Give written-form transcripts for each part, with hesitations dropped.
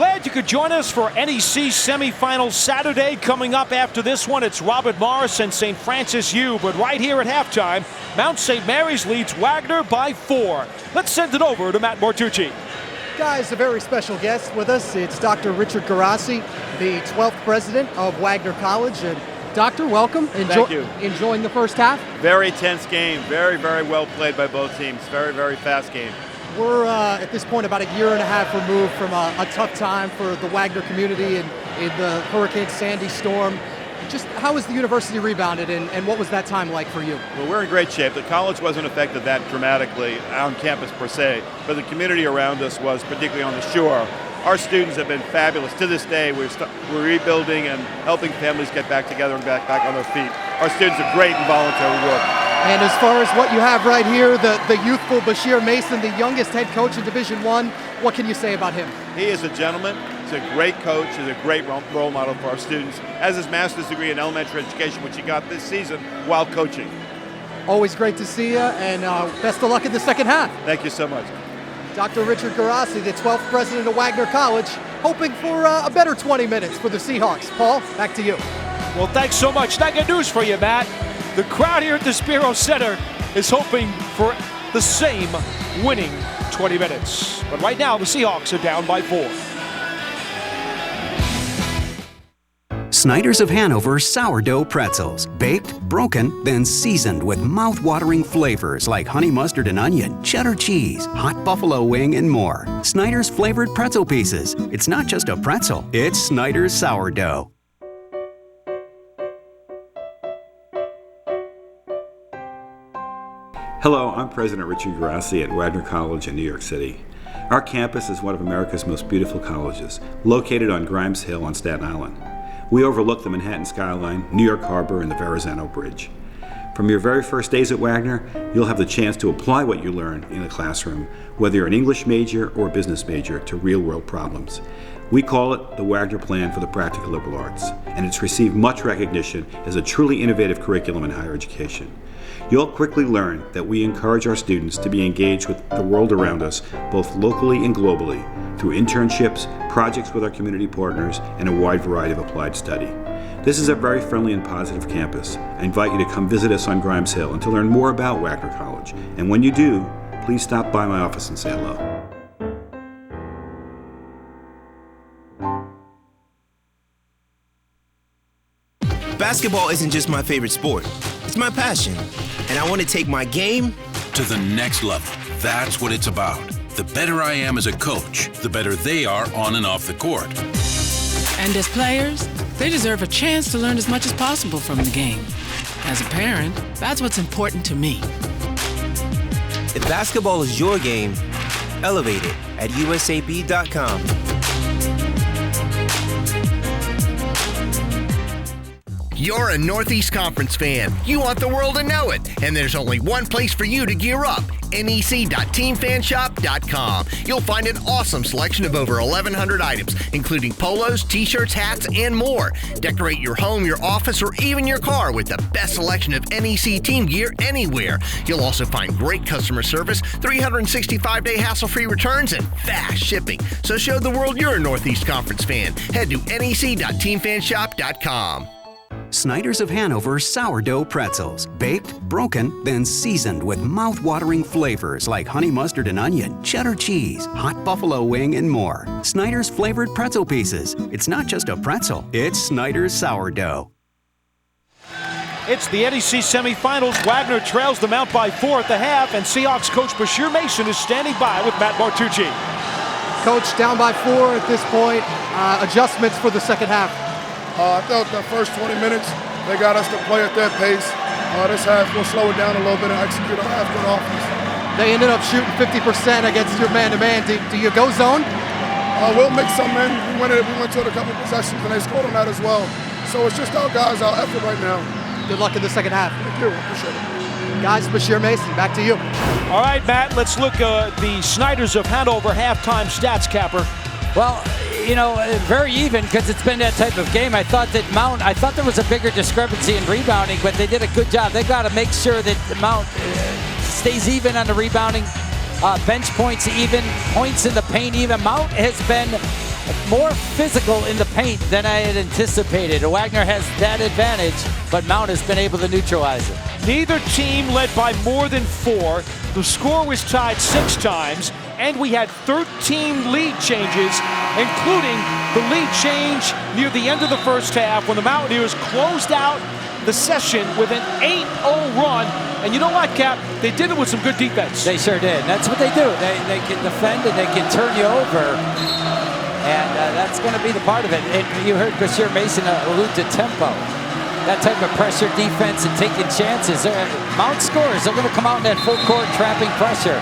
Glad you could join us for NEC semifinals Saturday. Coming up after this one, it's Robert Morris and St. Francis U. But right here at halftime, Mount St. Mary's leads Wagner by 4. Let's send it over to Matt Mortucci. Guys, a very special guest with us. It's Dr. Richard Garassi, the 12th president of Wagner College. And Doctor, welcome. Thank you. Enjoying the first half? Very tense game. Very, very well played by both teams. Very, very fast game. We're at this point about a year and a half removed from a tough time for the Wagner community in the Hurricane Sandy storm. Just how has the university rebounded, and what was that time like for you? Well, we're in great shape. The college wasn't affected that dramatically on campus per se, but the community around us was, particularly on the shore. Our students have been fabulous. To this day, we're rebuilding and helping families get back together and back on their feet. Our students are great in voluntary work. And as far as what you have right here, the youthful Bashir Mason, the youngest head coach in Division I, what can you say about him? He is a gentleman. He's a great coach. He's a great role model for our students. Has his master's degree in elementary education, which he got this season while coaching. Always great to see you, and best of luck in the second half. Thank you so much. Dr. Richard Garassi, the 12th president of Wagner College, hoping for a better 20 minutes for the Seahawks. Paul, back to you. Well, thanks so much. I got news for you, Matt. The crowd here at the Spiro Center is hoping for the same winning 20 minutes. But right now, the Seahawks are down by 4. Snyder's of Hanover sourdough pretzels. Baked, broken, then seasoned with mouth-watering flavors like honey mustard and onion, cheddar cheese, hot buffalo wing, and more. Snyder's flavored pretzel pieces. It's not just a pretzel, it's Snyder's sourdough. Hello, I'm President Richard Garassi at Wagner College in New York City. Our campus is one of America's most beautiful colleges, located on Grimes Hill on Staten Island. We overlook the Manhattan skyline, New York Harbor, and the Verrazano Bridge. From your very first days at Wagner, you'll have the chance to apply what you learn in the classroom, whether you're an English major or a business major, to real-world problems. We call it the Wagner Plan for the Practical Liberal Arts, and it's received much recognition as a truly innovative curriculum in higher education. You'll quickly learn that we encourage our students to be engaged with the world around us, both locally and globally, through internships, projects with our community partners, and a wide variety of applied study. This is a very friendly and positive campus. I invite you to come visit us on Grimes Hill and to learn more about Wagner College. And when you do, please stop by my office and say hello. Basketball isn't just my favorite sport, it's my passion. And I want to take my game to the next level. That's what it's about. The better I am as a coach, the better they are on and off the court. And as players, they deserve a chance to learn as much as possible from the game. As a parent, that's what's important to me. If basketball is your game, elevate it at usab.com. You're a Northeast Conference fan. You want the world to know it. And there's only one place for you to gear up. NEC.teamfanshop.com. You'll find an awesome selection of over 1,100 items, including polos, t-shirts, hats, and more. Decorate your home, your office, or even your car with the best selection of NEC team gear anywhere. You'll also find great customer service, 365-day hassle-free returns, and fast shipping. So show the world you're a Northeast Conference fan. Head to NEC.teamfanshop.com. Snyder's of Hanover sourdough pretzels. Baked, broken, then seasoned with mouth-watering flavors like honey mustard and onion, cheddar cheese, hot buffalo wing, and more. Snyder's flavored pretzel pieces. It's not just a pretzel, it's Snyder's sourdough. It's the NEC semifinals. Wagner trails them out by 4 at the half, and Seahawks coach Bashir Mason is standing by with Matt Mortucci. Coach, down by 4 at this point. Adjustments for the second half. I thought the first 20 minutes, they got us to play at their pace. This half, we'll slow it down a little bit and execute our half-court offense. They ended up shooting 50% against your man-to-man. Do you go zone? We'll mix some in. We went to it a couple possessions, and they scored on that as well. So it's just our guys, our effort right now. Good luck in the second half. Thank you. Appreciate it. Guys, Bashir Mason, back to you. All right, Matt, let's look at the Snyders of Hanover halftime stats capper. Well, you know, very even because it's been that type of game. I thought there was a bigger discrepancy in rebounding, but they did a good job. They've got to make sure that Mount stays even on the rebounding. Bench points even, points in the paint even. Mount has been more physical in the paint than I had anticipated. Wagner has that advantage, but Mount has been able to neutralize it. Neither team led by more than 4. The score was tied 6 times, and we had 13 lead changes, including the lead change near the end of the first half when the Mountaineers closed out the session with an 8-0 run. And you know what, Cap? They did it with some good defense. They sure did. That's what they do. They can defend and they can turn you over. And that's going to be the part of it. You heard Bashir Mason allude to tempo. That type of pressure defense and taking chances. Mount scores. They're going to come out in that full court trapping pressure.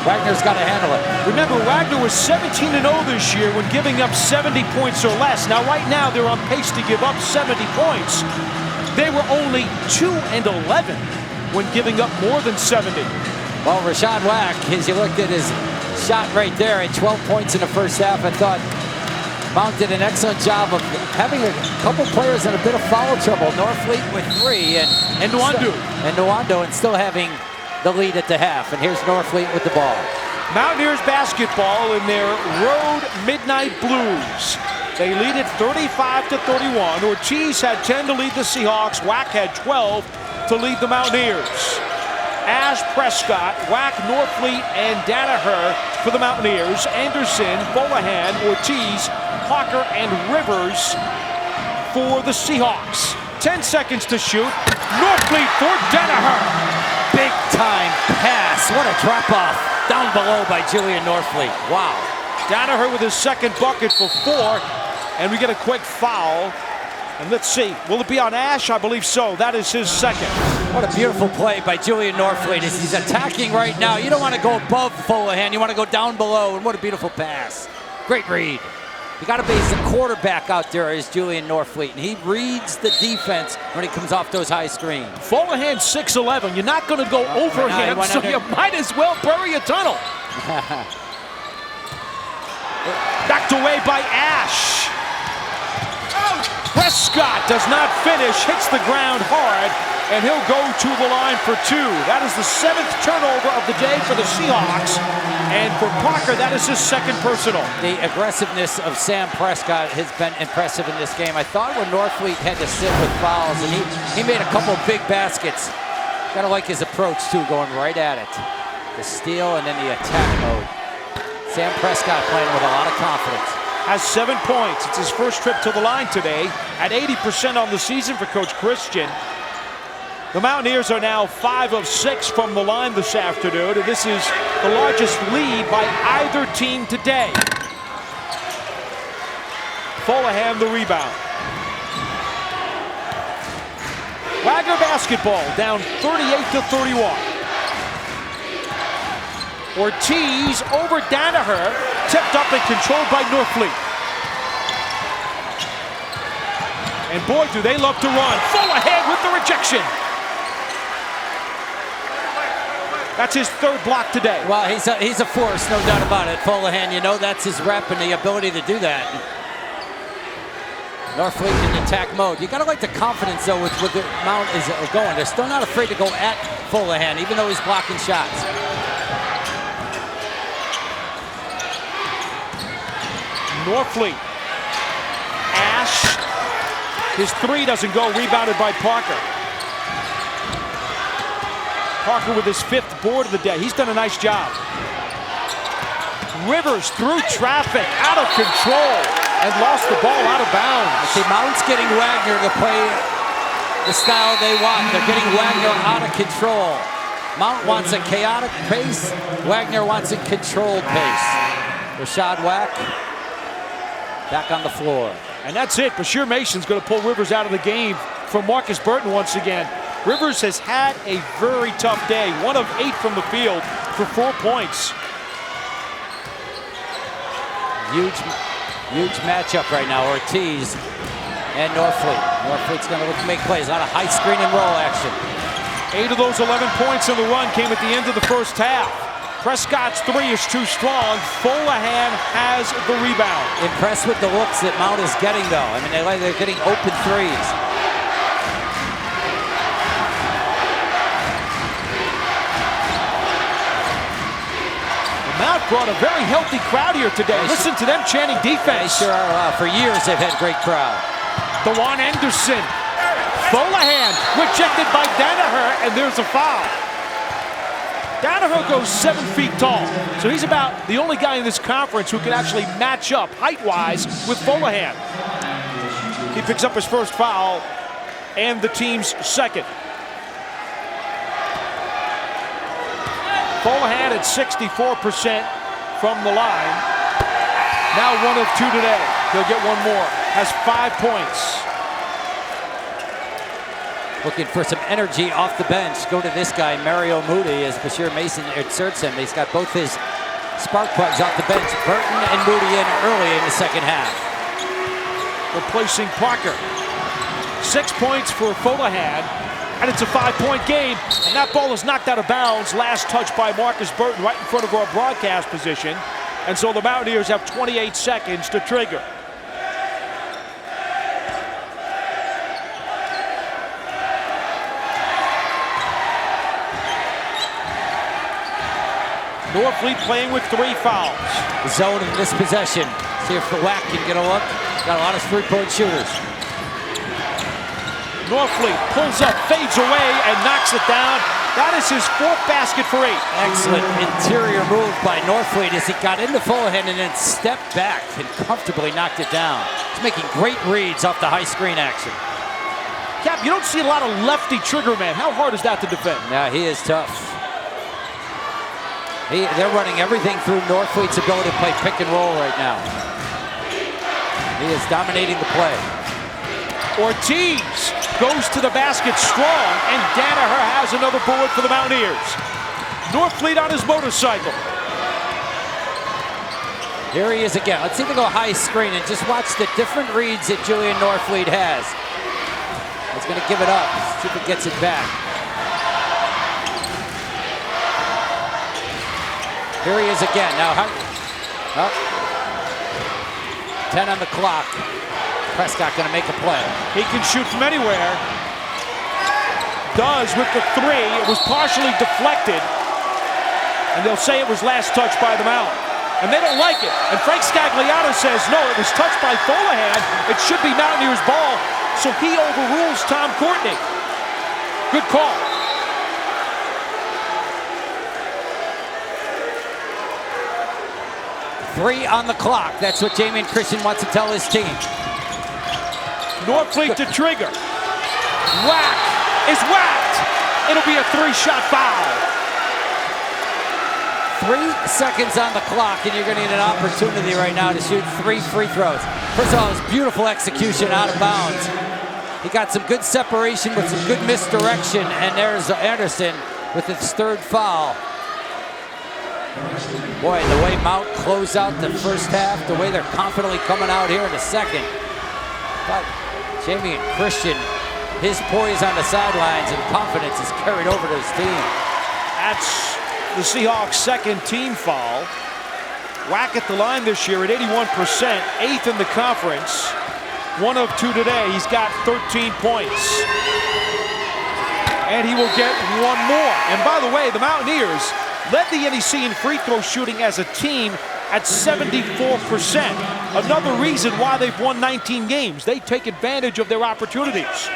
Wagner's got to handle it. Remember, Wagner was 17-0 this year when giving up 70 points or less. Now, right now, they're on pace to give up 70 points. They were only 2-11 when giving up more than 70. Well, Rashad Wack, as you looked at his shot right there at 12 points in the first half, I thought Mount did an excellent job of having a couple players in a bit of foul trouble. Norfleet with 3 and Nwando, and still having the lead at the half. And here's Norfleet with the ball. Mountaineers basketball in their road midnight blues. They lead it 35-31. Ortiz had 10 to lead the Seahawks. Wack had 12 to lead the Mountaineers. Ash, Prescott, Wack, Norfleet, and Danaher for the Mountaineers. Anderson, Bolahan, Ortiz, Parker, and Rivers for the Seahawks. 10 seconds to shoot. Norfleet for Danaher. Big time pass. What a drop off down below by Julian Norfleet. Wow. Danaher with his second bucket for 4. And we get a quick foul. And let's see, will it be on Ash? I believe so. That is his second. What a beautiful play by Julian Norfleet. He's attacking right now. You don't want to go above Folahan. You want to go down below. And what a beautiful pass. Great read. You got to base the quarterback out there as Julian Norfleet. And he reads the defense when he comes off those high screens. Folahan 6'11". You're not going to go over him, so you might as well bury a tunnel. Backed away by Ash. Prescott does not finish, hits the ground hard, and he'll go to the line for 2. That is the 7th turnover of the day for the Seahawks. And for Parker, that is his second personal. The aggressiveness of Sam Prescott has been impressive in this game. I thought when Norfleet had to sit with fouls, and he made a couple big baskets. Gotta like his approach, too, going right at it. The steal and then the attack mode. Sam Prescott playing with a lot of confidence. Has 7 points. It's his first trip to the line today. At 80% on the season for Coach Christian. The Mountaineers are now 5 of 6 from the line this afternoon, and this is the largest lead by either team today. Folahan the rebound. Wagner basketball down 38-31. Ortiz over Danaher, tipped up and controlled by Norfleet. And boy, do they love to run. Folahan with the rejection. That's his 3rd block today. Well, he's a force, no doubt about it. Folahan, you know that's his rep and the ability to do that. Norfleet in attack mode. You gotta like the confidence though with the Mount is going. They're still not afraid to go at Folahan, even though he's blocking shots. Norfleet. Ash. His 3 doesn't go, rebounded by Parker. Parker with his 5th board of the day. He's done a nice job. Rivers through traffic, out of control, and lost the ball out of bounds. I see Mount's getting Wagner to play the style they want. They're getting Wagner out of control. Mount wants a chaotic pace. Wagner wants a controlled pace. Rashad Wack back on the floor. And that's it. Bashir Mason's going to pull Rivers out of the game for Marcus Burton once again. Rivers has had a very tough day. 1 of 8 from the field for 4 points. Huge matchup right now. Ortiz and Norfleet. Norfleet's going to look to make plays. A lot of high screen and roll action. 8 of those 11 points in the run came at the end of the first half. Prescott's 3 is too strong. Folahan has the rebound. Impressed with the looks that Mount is getting, though. I mean, they're getting open threes. The have brought a very healthy crowd here today. Listen to them chanting defense. They sure are. For years, they've had great crowd. DeJuan Anderson. Folahan rejected by Danaher, and there's a foul. Danaher goes 7 feet tall, so he's about the only guy in this conference who can actually match up height-wise with Folahan. He picks up his first foul and the team's second. Folahan at 64% from the line. Now 1 of 2 today. He'll get one more. Has 5 points. Looking for some energy off the bench. Go to this guy, Mario Moody, as Bashir Mason inserts him. He's got both his spark plugs off the bench. Burton and Moody in early in the second half. Replacing Parker. 6 points for Folahan, and it's a 5-point game. And that ball is knocked out of bounds. Last touch by Marcus Burton right in front of our broadcast position. And so the Mountaineers have 28 seconds to trigger. Norfleet playing with 3 fouls. The zone in this possession. See if Wack can get a look. Got a lot of 3-point shooters. Norfleet pulls up, fades away, and knocks it down. That is his 4th basket for 8. Excellent interior move by Norfleet as he got into Folahan and then stepped back and comfortably knocked it down. He's making great reads off the high screen action. Cap, you don't see a lot of lefty trigger man. How hard is that to defend? Yeah, he is tough. They're running everything through Norfleet's ability to play pick and roll right now. He is dominating the play. Ortiz goes to the basket strong, and Danaher has another board for the Mountaineers. Norfleet on his motorcycle. Here he is again. Let's see if they go high screen and just watch the different reads that Julian Norfleet has. He's going to give it up. See if he gets it back. Here he is again. Now, 10 on the clock. Prescott going to make a play. He can shoot from anywhere. Does with the 3. It was partially deflected. And they'll say it was last touch by the Mount. And they don't like it. And Frank Scagliano says, no, it was touched by Folahan. It should be Mountaineers' ball. So he overrules Tom Courtney. Good call. Three on the clock. That's what Jamian Christian wants to tell his team. Norfleet to trigger. Whack is whacked. It'll be a 3-shot foul. 3 seconds on the clock, and you're going to need an opportunity right now to shoot 3 free throws. First of all, his beautiful execution out of bounds. He got some good separation with some good misdirection, and there's Anderson with his 3rd foul. Boy, the way Mount closed out the first half, the way they're confidently coming out here in the second. But Jamian Christian, his poise on the sidelines and confidence is carried over to his team. That's the Seahawks' 2nd team foul. Wack at the line this year at 81%, 8th in the conference. 1 of 2 today. He's got 13 points. And he will get one more. And by the way, the Mountaineers led the NEC in free throw shooting as a team at 74%. Another reason why they've won 19 games. They take advantage of their opportunities.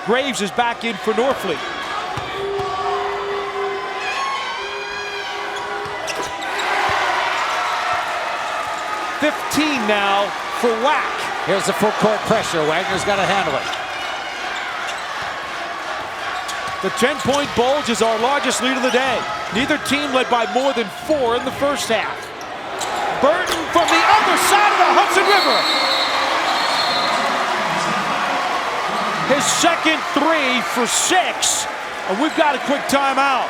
Graves is back in for Norfleet. $15 now for Wack. Here's the full court pressure. Wagner's got to handle it. The 10-point bulge is our largest lead of the day. Neither team led by more than 4 in the first half. Burton from the other side of the Hudson River. His second 3 for 6, and we've got a quick timeout.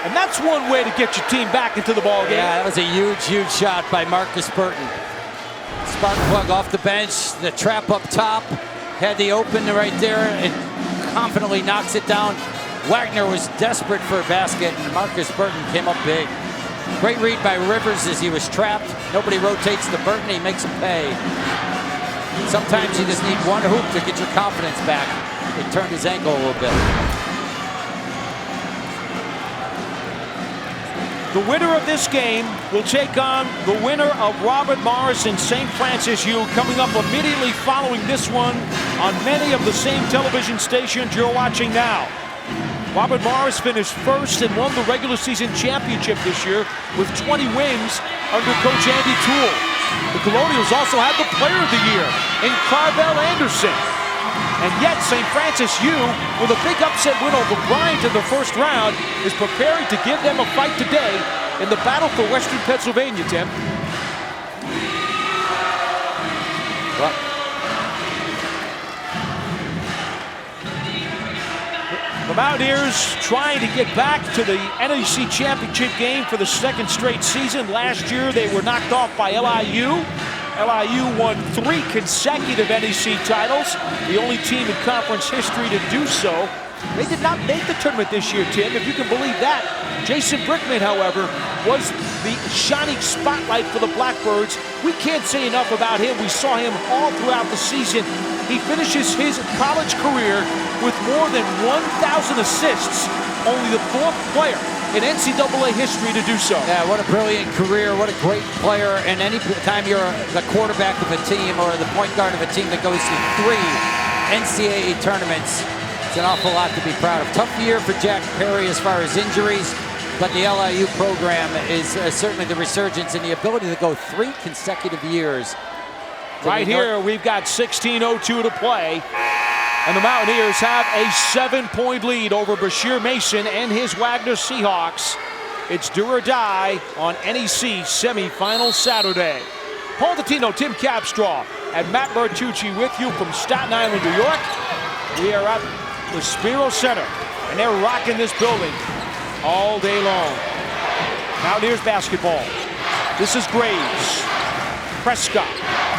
And that's one way to get your team back into the ball game. Yeah, that was a huge, huge shot by Marcus Burton. Spark plug off the bench, the trap up top, had the open right there, and confidently knocks it down. Wagner was desperate for a basket, and Marcus Burton came up big. Great read by Rivers as he was trapped. Nobody rotates to Burton, he makes him pay. Sometimes you just need one hoop to get your confidence back. He turned his ankle a little bit. The winner of this game will take on the winner of Robert Morris and St. Francis U, coming up immediately following this one on many of the same television stations you're watching now. Robert Morris finished first and won the regular season championship this year with 20 wins under Coach Andy Toole. The Colonials also had the Player of the Year in Carvel Anderson. And yet St. Francis U, with a big upset win over Bryant in the first round, is preparing to give them a fight today in the battle for Western Pennsylvania, Tim. Well, the Mountaineers trying to get back to the NEC championship game for the second straight season. Last year they were knocked off by LIU. LIU won 3 consecutive NEC titles, the only team in conference history to do so. They did not make the tournament this year, Tim, if you can believe that. Jason Brickman, however, was the shining spotlight for the Blackbirds. We can't say enough about him. We saw him all throughout the season. He finishes his college career with more than 1,000 assists, only the 4th player in NCAA history to do so. Yeah, what a brilliant career, what a great player. And any time you're the quarterback of a team or the point guard of a team that goes to 3 NCAA tournaments, it's an awful lot to be proud of. Tough year for Jack Perry as far as injuries, but the LIU program is certainly the resurgence and the ability to go 3 consecutive years. Right here, we've got 16:02 to play. And the Mountaineers have a 7-point lead over Bashir Mason and his Wagner Seahawks. It's do or die on NEC semifinal Saturday. Paul Dottino, Tim Capstraw, and Matt Bertucci with you from Staten Island, New York. We are at the Spiro Center, and they're rocking this building all day long. Mountaineers basketball. This is Graves, Prescott,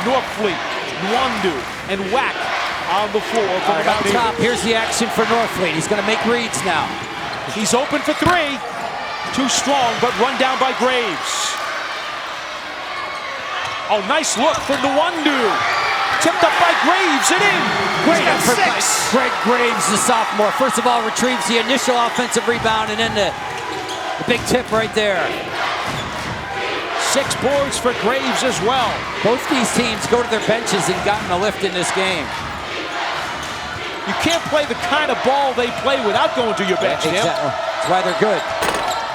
Norfleet, Nwandu, and Wack on the floor for the Mountaineers. Top, here's the action for Norfleet. He's going to make reads now. He's open for 3. Too strong, but run down by Graves. Oh, nice look for Nwandu. Tipped up by Graves and in. Great effort by 6. Greg Graves, the sophomore. First of all, retrieves the initial offensive rebound and then the big tip right there. 6 boards for Graves as well. Both these teams go to their benches and gotten a lift in this game. You can't play the kind of ball they play without going to your bench, Tim. Exactly. That's why they're good.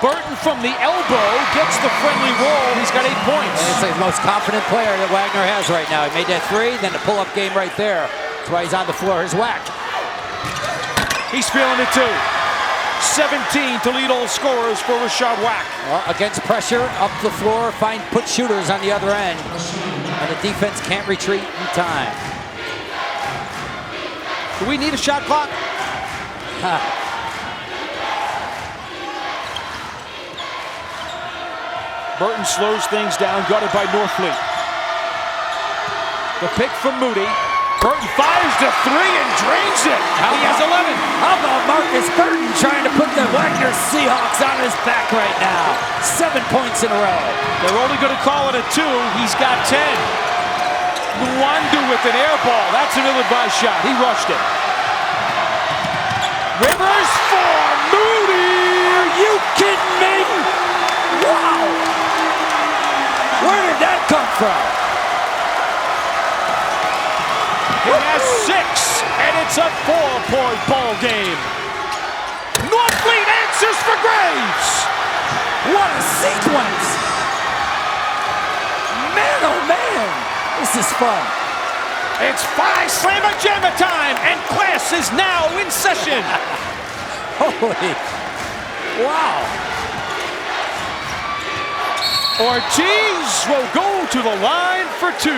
Burton from the elbow gets the friendly roll. He's got 8 points. And it's the most confident player that Wagner has right now. He made that 3, then the pull-up game right there. That's why he's on the floor. Here's Wack. He's feeling it too. 17 to lead all scorers for Rashad Wack. Well, against pressure, up the floor, put shooters on the other end. And the defense can't retreat in time. Do we need a shot clock? Burton slows things down, gutted by Norfleet. The pick from Moody. Burton fires the 3 and drains it. He has 11. How about Marcus Burton trying to put the Wagner Seahawks on his back right now? 7 points in a row. They're only going to call it a 2. He's got 10. Nwandu with an air ball. That's an ill-advised shot. He rushed it. Rivers for Moody. Are you kidding me? Wow. Where did that come from? He has 6, and it's a 4-point ball game. Norfleet answers for Graves. What a sequence. Man, oh man. This is fun. It's 5 slamma-jamma time, and class is now in session. Holy, wow. Ortiz will go to the line for 2.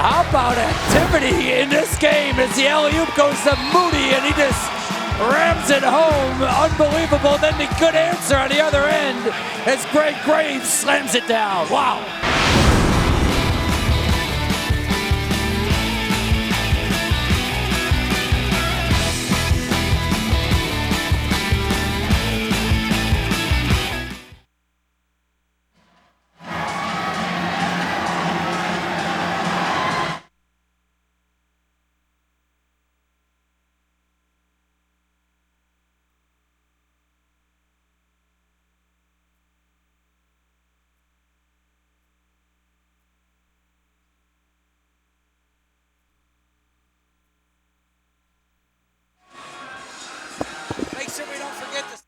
How about activity in this game as the alley-oop goes to Moody and he just rams it home. Unbelievable. Then the good answer on the other end as Greg Graves slams it down. Wow. so we don't forget to...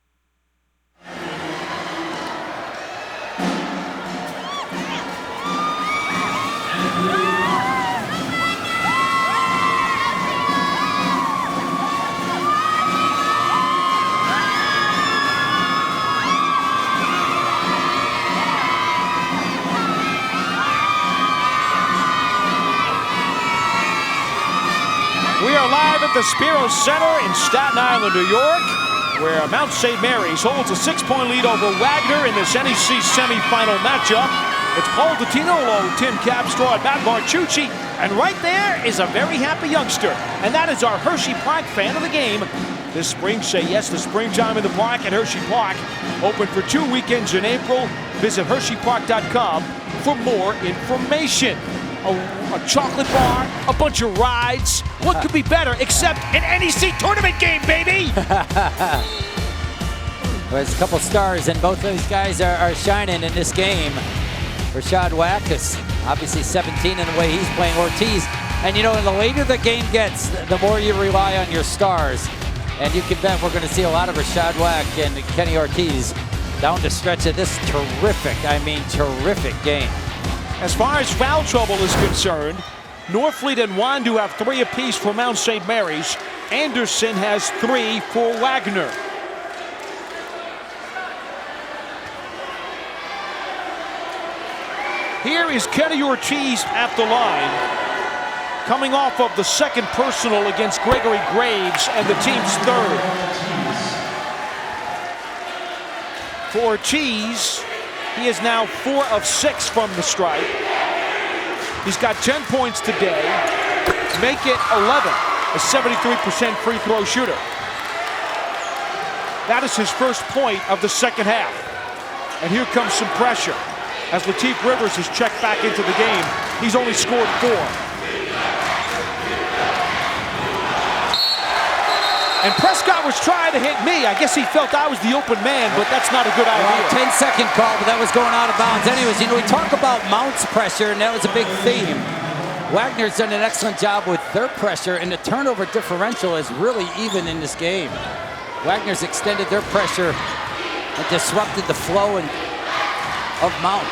We are live at the Spiro Center in Staten Island, New York, where Mount St. Mary's holds a 6-point lead over Wagner in this NEC semifinal matchup. It's Paul DiTinolo, Tim Capstraw, and Matt Marchucci, and right there is a very happy youngster, and that is our Hershey Park fan of the game. This spring, say yes to springtime in the park at Hershey Park. Open for 2 weekends in April. Visit HersheyPark.com for more information. A chocolate bar, a bunch of rides. What could be better except an NEC tournament game, baby? There's a couple stars, and both of these guys are shining in this game. Rashad Wack is obviously 17 in the way he's playing Ortiz. And you know, the later the game gets, the more you rely on your stars. And you can bet we're going to see a lot of Rashad Wack and Kenny Ortiz down the stretch of this terrific, I mean terrific game. As far as foul trouble is concerned, Norfleet and Wandu have 3 apiece for Mount St. Mary's. Anderson has 3 for Wagner. Here is Kenny Ortiz at the line, coming off of the second personal against Gregory Graves and the team's 3rd. For Ortiz, he is now 4 of 6 from the stripe. He's got 10 points today, make it 11, a 73% free throw shooter. That is his first point of the second half. And here comes some pressure. As Lateef Rivers is checked back into the game, he's only scored 4. And Prescott was trying to hit me. I guess he felt I was the open man, but that's not a good idea. Well, 10-second call, but that was going out of bounds. Anyways, you know, we talk about Mount's pressure, and that was a big theme. Wagner's done an excellent job with their pressure, and the turnover differential is really even in this game. Wagner's extended their pressure and disrupted the flow of Mount.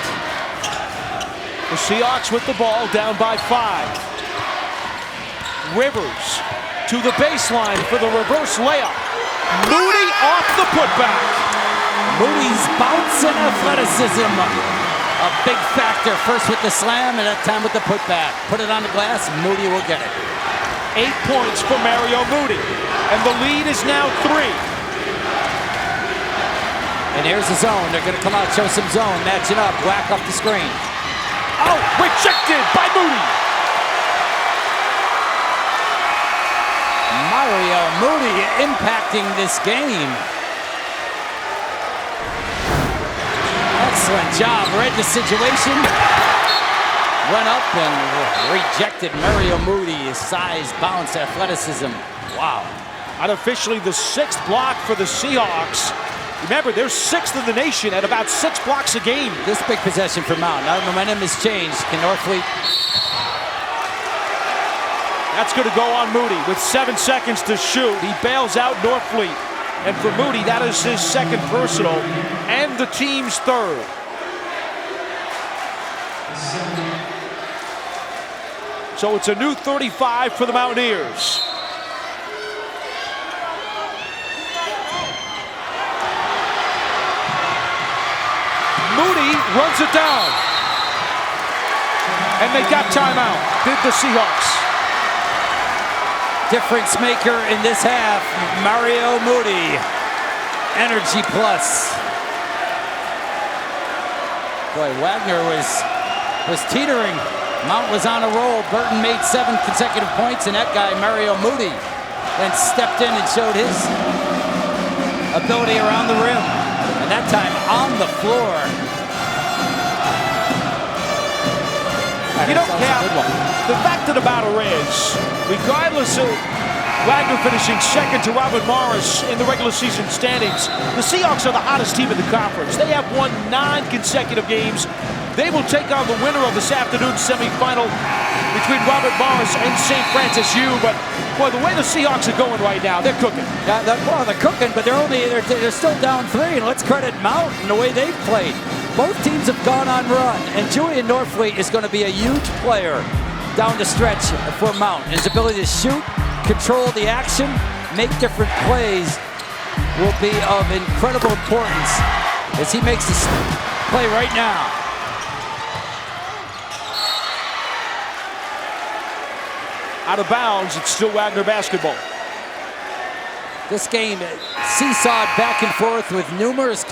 The Seahawks with the ball, down by 5. Rivers to the baseline for the reverse layup. Moody off the putback. Moody's bounce and athleticism, a big factor. First with the slam and that time with the putback. Put it on the glass, Moody will get it. 8 points for Mario Moody, and the lead is now 3. And here's the zone. They're going to come out, show some zone, matching up, whack up the screen. Oh, rejected by Moody. Mario Moody impacting this game. Excellent job. Read the situation. Went up and rejected Mario Moody. His size, bounce, athleticism. Wow. Unofficially the 6th block for the Seahawks. Remember, they're 6th in the nation at about 6 blocks a game. This big possession for Mount. Now the momentum has changed. Can Norfleet? That's going to go on Moody with 7 seconds to shoot. He bails out Norfleet. And for Moody, that is his 2nd personal and the team's 3rd. So it's a new 35 for the Mountaineers. Moody runs it down. And they got timeout, did the Seahawks. Difference maker in this half, Mario Moody. Energy plus. Boy, Wagner was teetering. Mount was on a roll. Burton made 7 consecutive points, and that guy, Mario Moody, then stepped in and showed his ability around the rim. And that time on the floor. You know, the fact of the matter is, regardless of Wagner finishing 2nd to Robert Morris in the regular season standings, the Seahawks are the hottest team in the conference. They have won 9 consecutive games. They will take on the winner of this afternoon's semifinal between Robert Morris and St. Francis U. But Boy, the way the Seahawks are going right now, they're cooking. Yeah, they're cooking, but they're still down 3. And let's credit Mount and the way they've played. Both teams have gone on run, and Julian Norfleet is going to be a huge player down the stretch for Mount. His ability to shoot, control the action, make different plays will be of incredible importance as he makes this play right now. Out of bounds, it's still Wagner basketball. This game seesawed back and forth with numerous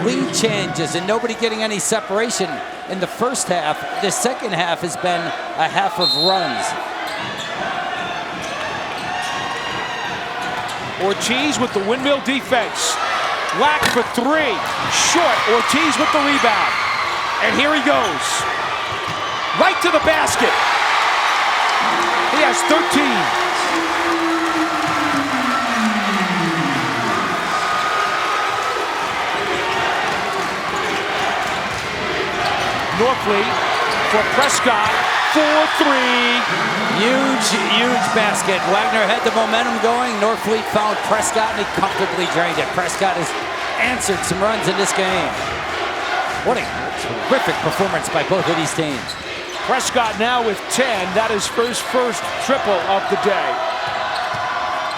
lead changes and nobody getting any separation in the first half. The second half has been a half of runs. Ortiz with the windmill defense. Lack for 3. Short. Ortiz with the rebound. And here he goes. Right to the basket. He has 13. Norfleet for Prescott, 4-3. Huge basket. Wagner had the momentum going. Norfleet found Prescott and he comfortably drained it. Prescott has answered some runs in this game. What a terrific performance by both of these teams. Prescott now with 10. That is first triple of the day.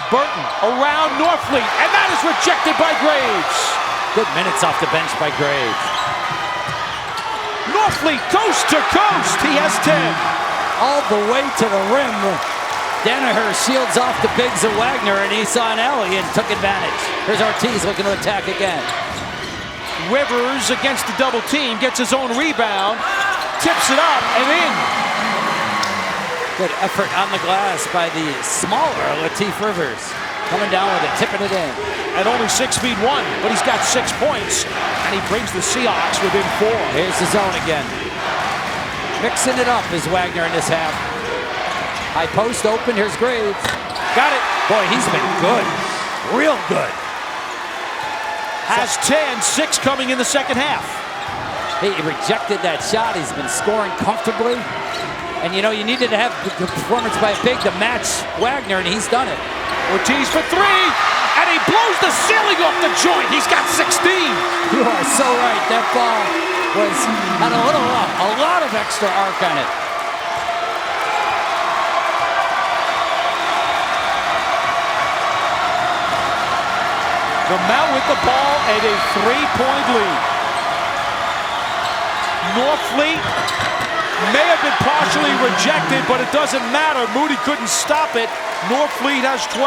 Burton around Norfleet, and that is rejected by Graves. Good minutes off the bench by Graves. Norfleet coast to coast. He has 10. All the way to the rim. Danaher shields off the bigs of Wagner, and he saw an alley and took advantage. Here's Ortiz looking to attack again. Rivers against the double team, gets his own rebound, tips it up and in. Good effort on the glass by the smaller Latif Rivers. Coming down with it, tipping it in. At only 6'1", but he's got 6 points, and he brings the Seahawks within 4. Here's the zone again. Mixing it up is Wagner in this half. High post open, here's Graves. Got it. Boy, he's been good. Real good. Has 10, 6 coming in the second half. He rejected that shot. He's been scoring comfortably. And you know, you needed to have the performance by a big to match Wagner, and he's done it. Ortiz for 3, and he blows the ceiling off the joint. He's got 16. You are so right. That ball had a lot of extra arc on it. The Mount with the ball and a 3-point lead. Norfleet may have been partially rejected, but it doesn't matter. Moody couldn't stop it. Norfleet has 12.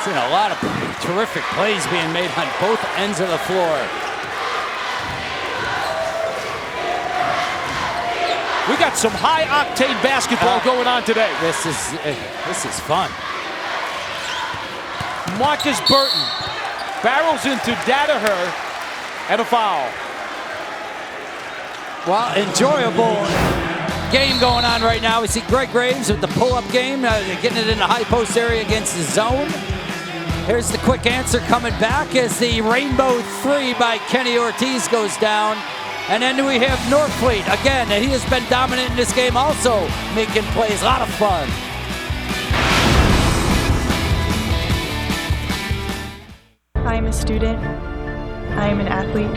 Seen a lot of terrific plays being made on both ends of the floor. We got some high-octane basketball going on today. This is fun. Marcus Burton barrels into Danaher, and a foul. Well, enjoyable game going on right now. We see Greg Graves with the pull-up game, getting it in the high post area against the zone. Here's the quick answer coming back as the rainbow 3 by Kenny Ortiz goes down. And then we have Norfleet again, and he has been dominant in this game, also making plays. A lot of fun. I am a student. I am an athlete.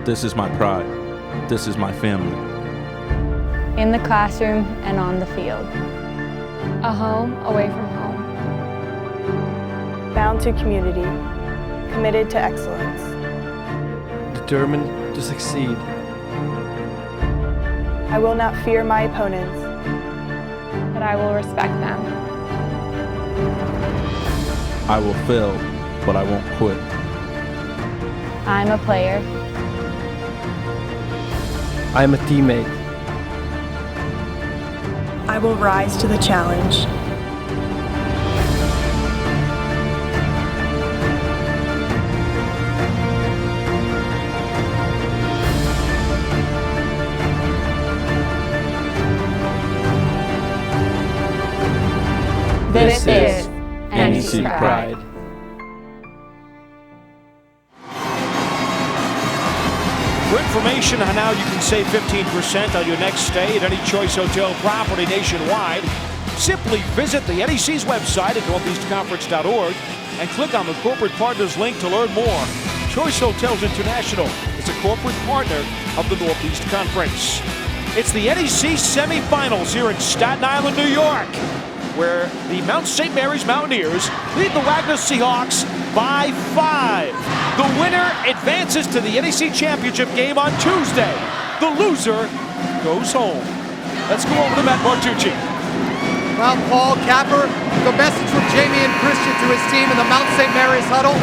This is my pride. This is my family. In the classroom and on the field. A home away from home. Bound to community. Committed to excellence. Determined to succeed. I will not fear my opponents. But I will respect them. I will fail, but I won't quit. I'm a player. I am a teammate. I will rise to the challenge. This is NEC Pride. For information on how you can save 15% on your next stay at any Choice Hotel property nationwide, Simply visit the NEC's website at northeastconference.org and click on the Corporate Partners link to learn more. Choice Hotels International is a corporate partner of the Northeast Conference. It's the NEC semifinals here in Staten Island, New York, where the Mount St. Mary's Mountaineers lead the Wagner Seahawks by 5. The winner advances to the NEC Championship game on Tuesday. The loser goes home. Let's go over to Matt Martucci. Well, Paul Capper, the message from Jamie and Christian to his team in the Mount St. Mary's huddle: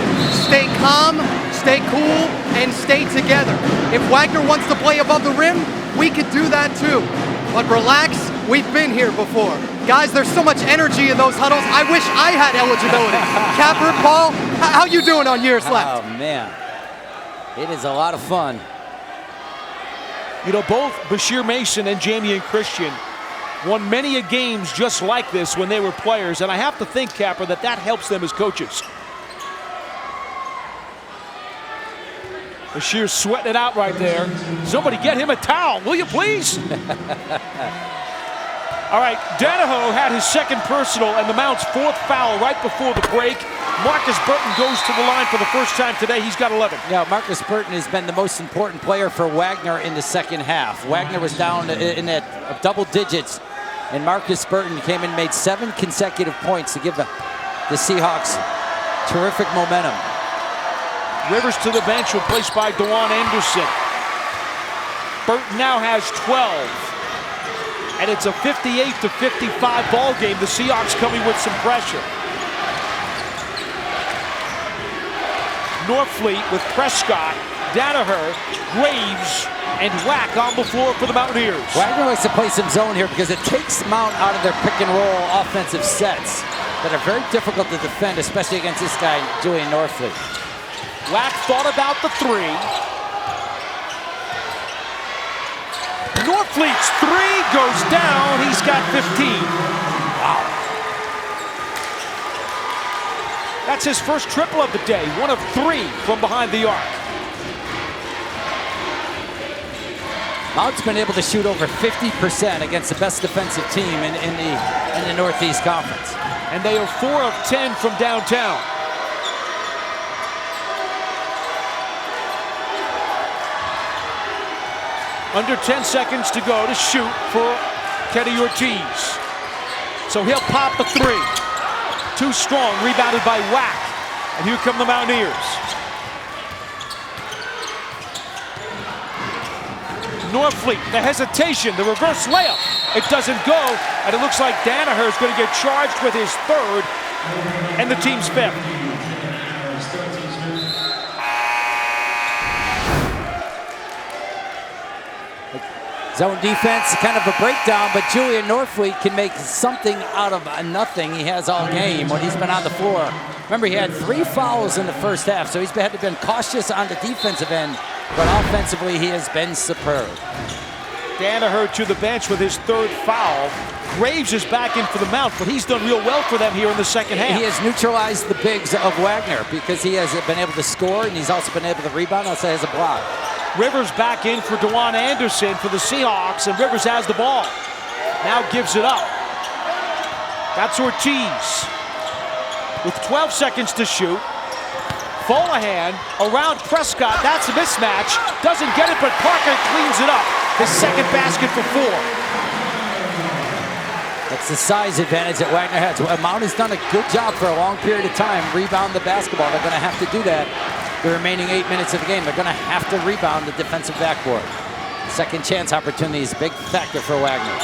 stay calm, stay cool, and stay together. If Wagner wants to play above the rim, we could do that too. But relax, we've been here before. Guys, there's so much energy in those huddles. I wish I had eligibility. Capper, Paul, how you doing on years left? Oh, man. It is a lot of fun. You know, both Bashir Mason and Jamie and Christian won many a games just like this when they were players, and I have to think, Capper, that helps them as coaches. Bashir's sweating it out right there. Somebody get him a towel, will you please? All right, Danaho had his second personal and the Mount's 4th foul right before the break. Marcus Burton goes to the line for the first time today. He's got 11. Yeah, Marcus Burton has been the most important player for Wagner in the second half. Wagner was down in at double digits, and Marcus Burton came and made 7 consecutive points to give the Seahawks terrific momentum. Rivers to the bench, replaced by Dewan Anderson. Burton now has 12. And it's a 58-55 ball game. The Seahawks coming with some pressure. Norfleet with Prescott, Danaher, Graves, and Wack on the floor for the Mountaineers. Wagner likes to play some zone here because it takes Mount out of their pick and roll offensive sets that are very difficult to defend, especially against this guy, Julian Norfleet. Wack thought about the 3. Norfleet's 3 goes down. He's got 15. Wow. That's his first triple of the day. 1 of 3 from behind the arc. Mount's been able to shoot over 50% against the best defensive team in the Northeast Conference. And they are 4 of 10 from downtown. Under 10 seconds to go to shoot for Kenny Ortiz. So he'll pop the 3. Too strong, rebounded by Wack. And here come the Mountaineers. Norfleet, the hesitation, the reverse layup. It doesn't go, and it looks like Danaher is going to get charged with his 3rd and the team's 5th. Zone defense, kind of a breakdown, but Julian Norfleet can make something out of nothing. He has all game when he's been on the floor. Remember, he had 3 fouls in the first half, so he's had to been cautious on the defensive end, but offensively he has been superb. Danaher to the bench with his 3rd foul. Graves is back in for the Mount, but he's done real well for them here in the second half. He has neutralized the bigs of Wagner because he has been able to score, and he's also been able to rebound, also has a block. Rivers back in for Dewan Anderson for the Seahawks, and Rivers has the ball. Now gives it up. That's Ortiz. With 12 seconds to shoot. Folahan around Prescott. That's a mismatch. Doesn't get it, but Parker cleans it up. His second basket for 4. That's the size advantage that Wagner has. Mount has done a good job for a long period of time. Rebound the basketball. They're going to have to do that the remaining 8 minutes of the game. They're going to have to rebound the defensive backboard. Second chance opportunity is a big factor for Wagner.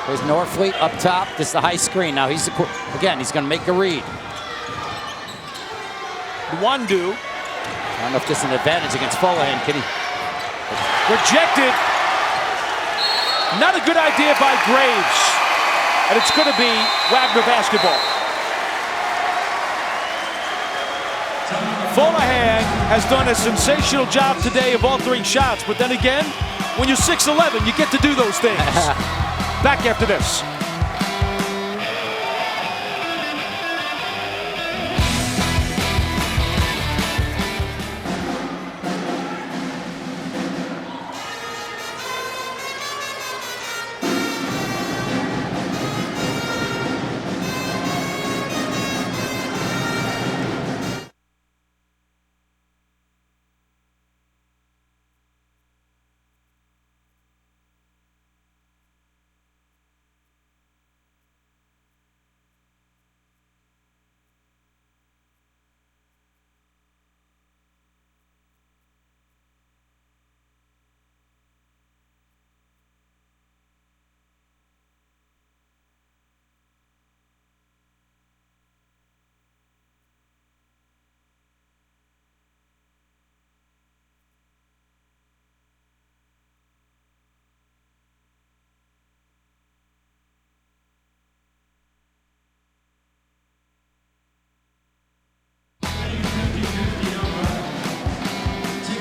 There's Norfleet up top. This is the high screen. Now he's going to make a read. Wandu. I don't know if this is an advantage against Folahan. Can he? Rejected. Not a good idea by Graves. And it's going to be Wagner basketball. Folahan has done a sensational job today of altering shots, but then again, when you're 6'11", you get to do those things. Back after this.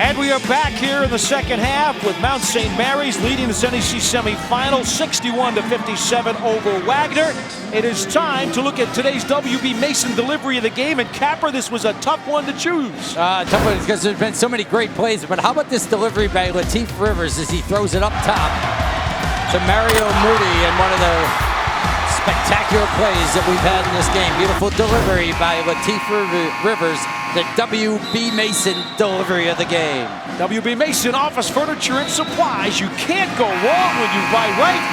And we are back here in the second half with Mount St. Mary's leading this NEC semifinal 61-57 over Wagner. It is time to look at today's WB Mason delivery of the game. And Capper, this was a tough one to choose. Tough one because there's been so many great plays. But how about this delivery by Lateef Rivers as he throws it up top to Mario Moody in one of the spectacular plays that we've had in this game. Beautiful delivery by Lateef Rivers, the WB Mason delivery of the game. WB Mason Office Furniture and Supplies. You can't go wrong when you buy right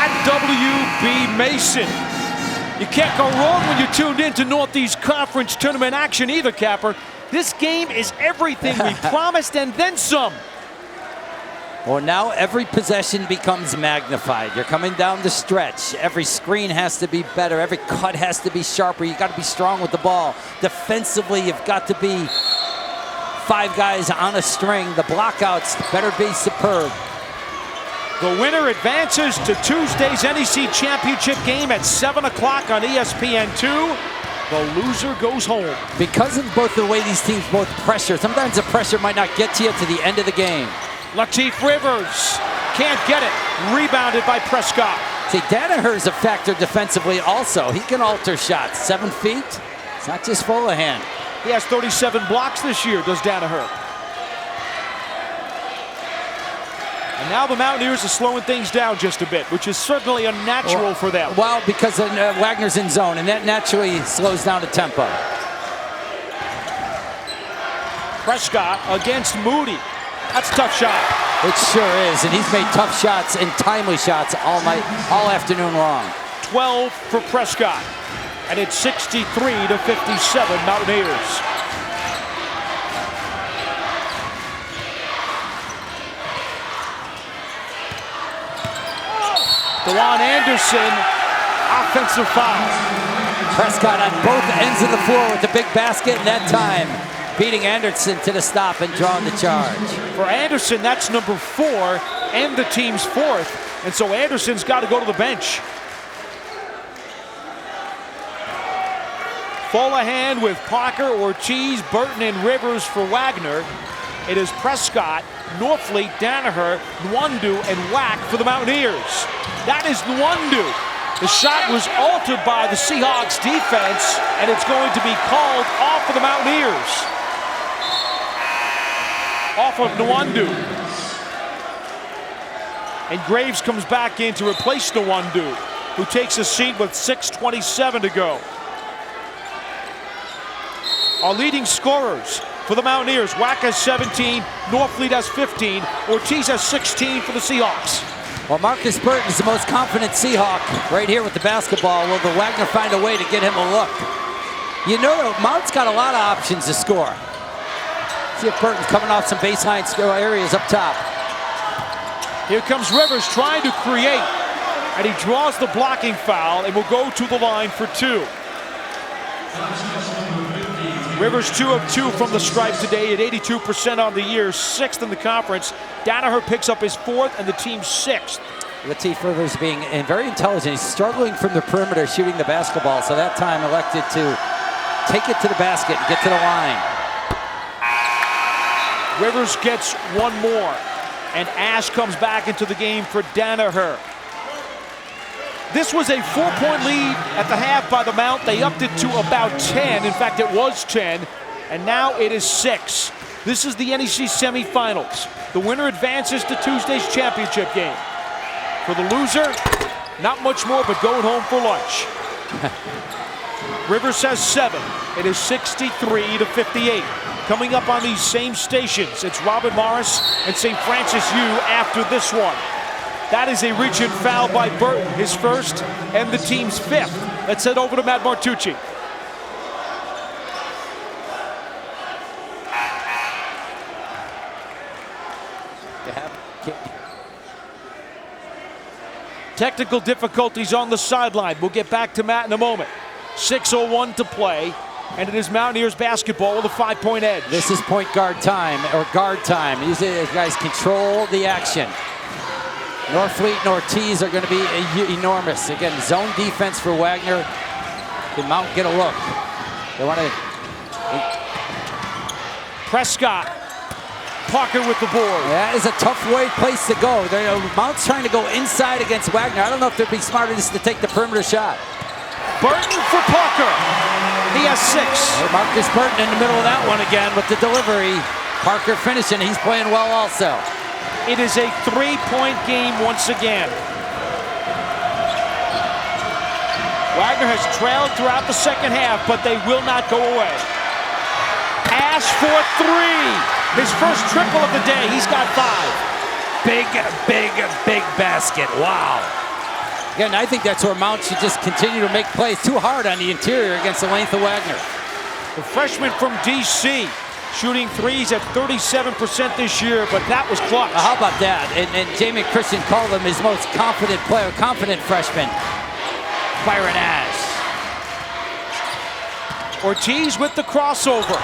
at WB Mason. You can't go wrong when you're tuned in to Northeast Conference Tournament action either, Capper. This game is everything we promised and then some. Well, now every possession becomes magnified. You're coming down the stretch. Every screen has to be better. Every cut has to be sharper. You got to be strong with the ball. Defensively, you've got to be 5 guys on a string. The blockouts better be superb. The winner advances to Tuesday's NEC Championship game at 7 o'clock on ESPN2. The loser goes home. Because of both the way these teams both pressure, sometimes the pressure might not get to you to the end of the game. Lateef Rivers can't get it. Rebounded by Prescott. See, Danaher's a factor defensively also. He can alter shots. 7 feet. It's not just Folahan. He has 37 blocks this year, does Danaher. And now the Mountaineers are slowing things down just a bit, which is certainly unnatural for them. Well, because Wagner's in zone, and that naturally slows down the tempo. Prescott against Moody. That's a tough shot. It sure is, and he's made tough shots and timely shots all night, all afternoon long. 12 for Prescott, and it's 63-57 Mountaineers. DeJuan Anderson, offensive foul. Prescott on both ends of the floor with the big basket, and that time beating Anderson to the stop and drawing the charge. For Anderson, that's number 4 and the team's 4th. And so Anderson's got to go to the bench. Folahan with Parker, Ortiz, Burton, and Rivers for Wagner. It is Prescott, Norfleet, Danaher, Nwandu, and Wack for the Mountaineers. That is Nwandu. The shot was altered by the Seahawks defense, and it's going to be called off for the Mountaineers. Off of Nwandu. And Graves comes back in to replace Nwandu, who takes a seat with 6:27 to go. Our leading scorers for the Mountaineers: Wack has 17, Norfleet has 15, Ortiz has 16 for the Seahawks. Well, Marcus Burton is the most confident Seahawk right here with the basketball. Will the Wagner find a way to get him a look? You know, Mount's got a lot of options to score. See if Burton's coming off some baseline areas up top. Here comes Rivers trying to create, and he draws the blocking foul and will go to the line for 2. Rivers 2 of 2 from the stripe today at 82% on the year, 6th in the conference. Danaher picks up his 4th and the team's 6th. Lateef Rivers being very intelligent. He's struggling from the perimeter shooting the basketball, so that time elected to take it to the basket and get to the line. Rivers gets 1 more, and Ash comes back into the game for Danaher. This was a 4-point lead at the half by the Mount. They upped it to about 10. In fact, it was 10, and now it is 6. This is the NEC semifinals. The winner advances to Tuesday's championship game. For the loser, not much more but going home for lunch. Rivers has 7. It is 63-58. Coming up on these same stations, it's Robert Morris and St. Francis U after this one. That is a rigid foul by Burton, his 1st and the team's 5th. Let's head over to Matt Martucci. Technical difficulties on the sideline. We'll get back to Matt in a moment. 6:01 to play, and it is Mountaineers basketball with a 5-point edge. This is point guard time, or guard time. These guys control the action. Norfleet and Ortiz are going to be enormous. Again, zone defense for Wagner. Can Mount get a look? They want to. Prescott Parker with the board. That is a tough place to go. Mount's trying to go inside against Wagner. I don't know if they'd be smarter just to take the perimeter shot. Burton for Parker. He has 6. Marcus Burton in the middle of that one again with the delivery. Parker finishing. He's playing well also. It is a 3-point game once again. Wagner has trailed throughout the second half, but they will not go away. Ash for 3. His first triple of the day. He's got 5. Big basket. Wow. Again, I think that's where Mount should just continue to make plays too hard on the interior against the length of Wagner. The freshman from D.C. shooting threes at 37% this year, but that was clutch. How about that? And Jamie Christian called him his most confident player, confident freshman. Byron Ash. Ortiz with the crossover.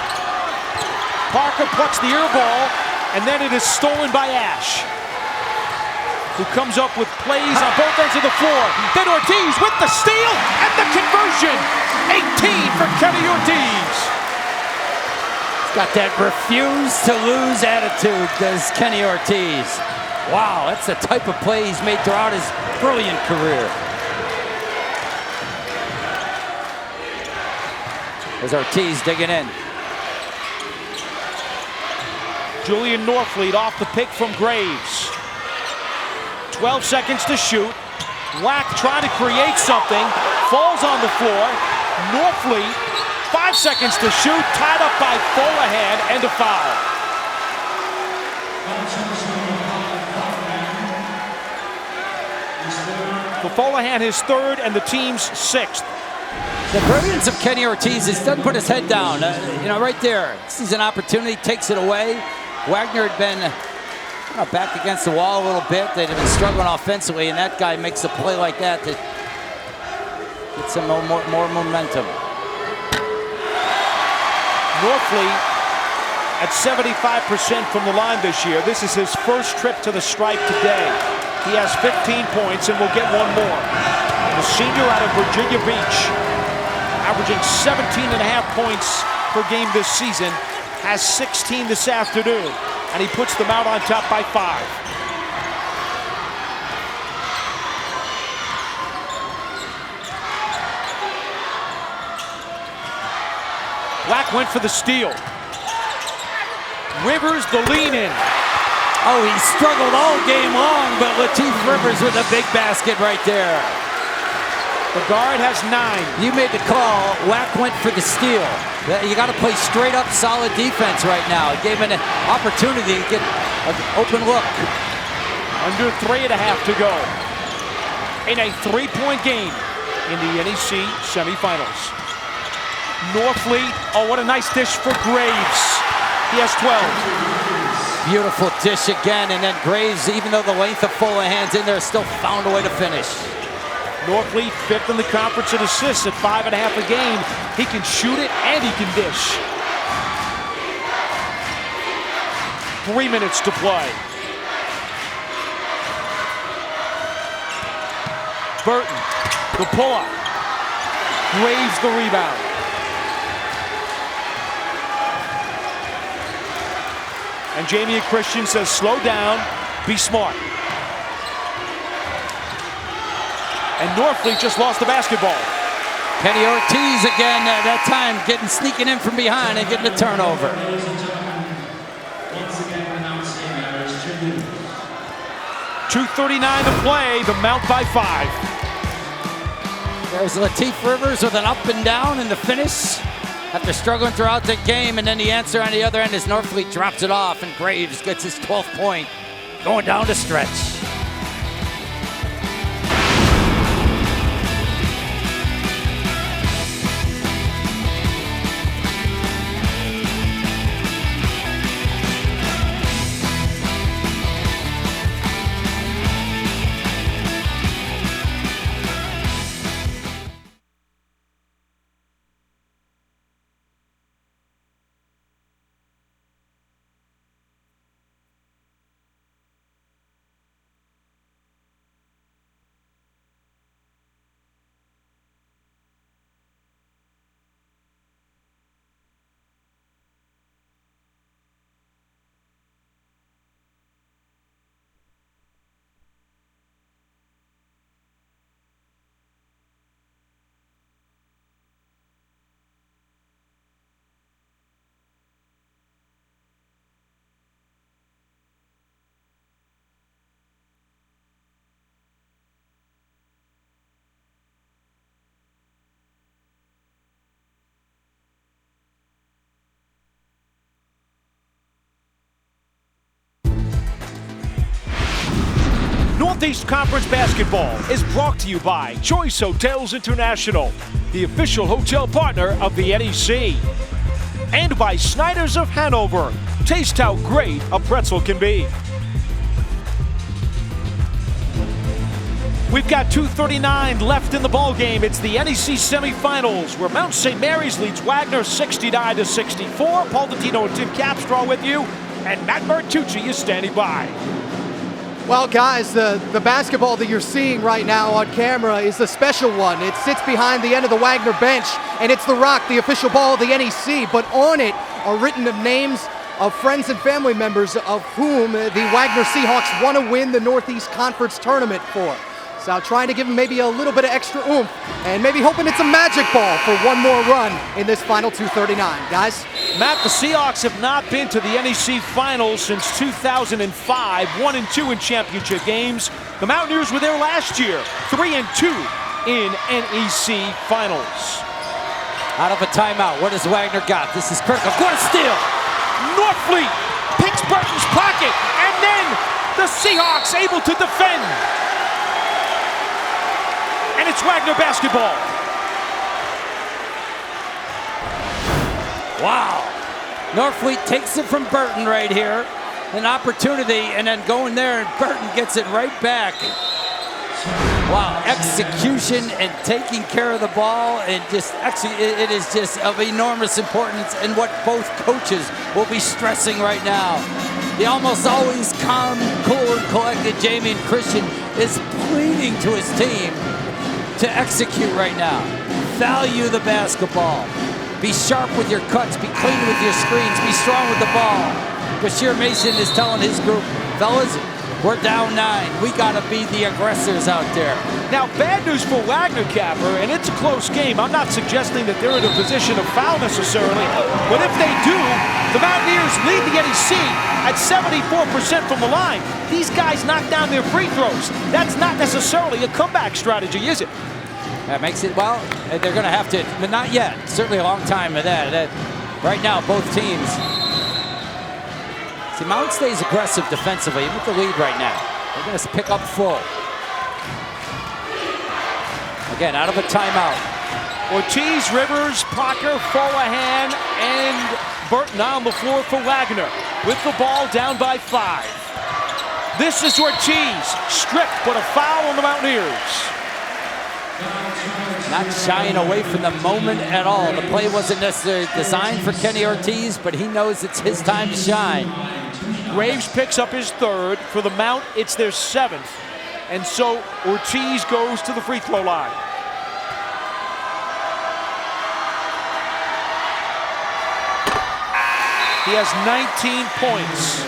Parker plucks the air ball, and then it is stolen by Ash, who comes up with plays on both ends of the floor. Then Ortiz with the steal and the conversion. 18 for Kenny Ortiz. He's got that refuse to lose attitude, does Kenny Ortiz. Wow, that's the type of play he's made throughout his brilliant career. There's Ortiz digging in. Julian Norfleet off the pick from Graves. 12 seconds to shoot. Wack trying to create something. Falls on the floor. Norfleet, 5 seconds to shoot. Tied up by Folahan and a foul. For Folahan, his 3rd and the team's 6th. The brilliance of Kenny Ortiz is doesn't put his head down. Right there. Sees an opportunity, takes it away. Wagner had been back against the wall a little bit. They'd been struggling offensively, and that guy makes a play like that to get some more momentum. Norfleet at 75% from the line this year. This is his first trip to the stripe today. He has 15 points and will get one more. The senior out of Virginia Beach, averaging 17.5 points per game this season, has 16 this afternoon, and he puts them out on top by 5. Wack went for the steal. Rivers the lean in. Oh, he struggled all game long, but Latif Rivers with a big basket right there. The guard has 9. You made the call. Wack went for the steal. You got to play straight up solid defense right now. It gave him an opportunity to get an open look. Under 3.5 to go in a 3-point game in the NEC semifinals. Norfleet, oh, what a nice dish for Graves. He has 12. Beautiful dish again, and then Graves, even though the length of Folahan's in there, still found a way to finish. Norfleet 5th in the conference in assists at 5.5 a game. He can shoot it and he can dish. 3 minutes to play. Burton, the pull-up. Graves the rebound. And Jamie Christian says, slow down, be smart. And Norfleet just lost the basketball. Kenny Ortiz again, that time sneaking in from behind and getting a turnover. .239 to play, the Mount by 5. There's Latif Rivers with an up and down in the finish after struggling throughout the game, and then the answer on the other end is Norfleet drops it off, and Graves gets his 12th point, going down the stretch. Northeast Conference Basketball is brought to you by Choice Hotels International, the official hotel partner of the NEC. And by Snyder's of Hanover. Taste how great a pretzel can be. We've got 2:39 left in the ball game. It's the NEC semifinals where Mount St. Mary's leads Wagner 69-64. Paul Dottino and Tim Capstraw with you, and Matt Bertucci is standing by. Well, guys, the basketball that you're seeing right now on camera is a special one. It sits behind the end of the Wagner bench, and it's the rock, the official ball of the NEC, but on it are written the names of friends and family members of whom the Wagner Seahawks want to win the Northeast Conference tournament for. So trying to give them maybe a little bit of extra oomph and maybe hoping it's a magic ball for one more run in this final 2:39. Guys? Matt, the Seahawks have not been to the NEC Finals since 2005, 1-2 in championship games. The Mountaineers were there last year, 3-2 in NEC Finals. Out of a timeout, what does Wagner got? This is critical. What a steal! Norfleet picks Burton's pocket, and then the Seahawks able to defend. And it's Wagner basketball. Wow. Norfleet takes it from Burton right here. An opportunity, and then going there, and Burton gets it right back. Wow, execution and taking care of the ball, and just it is just of enormous importance, and what both coaches will be stressing right now. The almost always calm, cool, and collected Jamie and Christian is pleading to his team to execute right now. Value the basketball. Be sharp with your cuts, be clean with your screens, be strong with the ball. Bashir Mason is telling his group, fellas, we're down 9. We gotta be the aggressors out there. Now, bad news for Wagner, Capper, and it's a close game. I'm not suggesting that they're in a position of foul necessarily, but if they do, the Mountaineers lead the NEC at 74% from the line. These guys knock down their free throws. That's not necessarily a comeback strategy, is it? That makes it, well, they're gonna have to, but not yet. Certainly a long time of that. Right now, both teams. See, Mount stays aggressive defensively with the lead right now. They're going to pick up full. Again, out of a timeout. Ortiz, Rivers, Parker, Forlahan, and Burton on the floor for Wagner with the ball down by 5. This is Ortiz, stripped, but a foul on the Mountaineers. Not shying away from the moment at all. The play wasn't necessarily designed for Kenny Ortiz, but he knows it's his time to shine. Graves picks up his 3rd. For the Mount, it's their 7th. And so Ortiz goes to the free throw line. He has 19 points.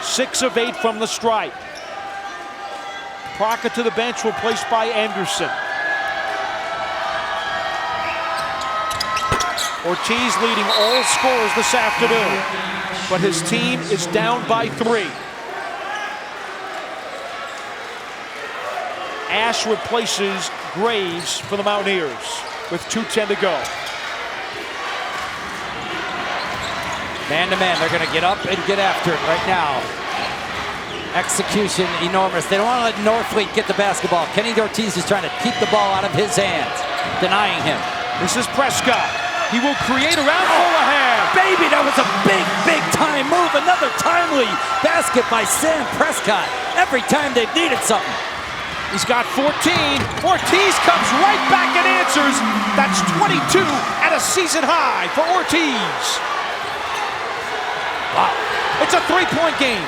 6 of 8 from the stripe. Crockett to the bench, replaced by Anderson. Ortiz leading all scorers this afternoon, but his team is down by 3. Ash replaces Graves for the Mountaineers with 2:10 to go. Man to man, they're going to get up and get after it right now. Execution enormous. They don't want to let Norfleet get the basketball. Kenny Ortiz is trying to keep the ball out of his hands, denying him. This is Prescott. He will create around Forlahan. Baby, that was a big time move. Another timely basket by Sam Prescott. Every time they've needed something. He's got 14. Ortiz comes right back and answers. That's 22 at a season high for Ortiz. Wow. It's a 3-point game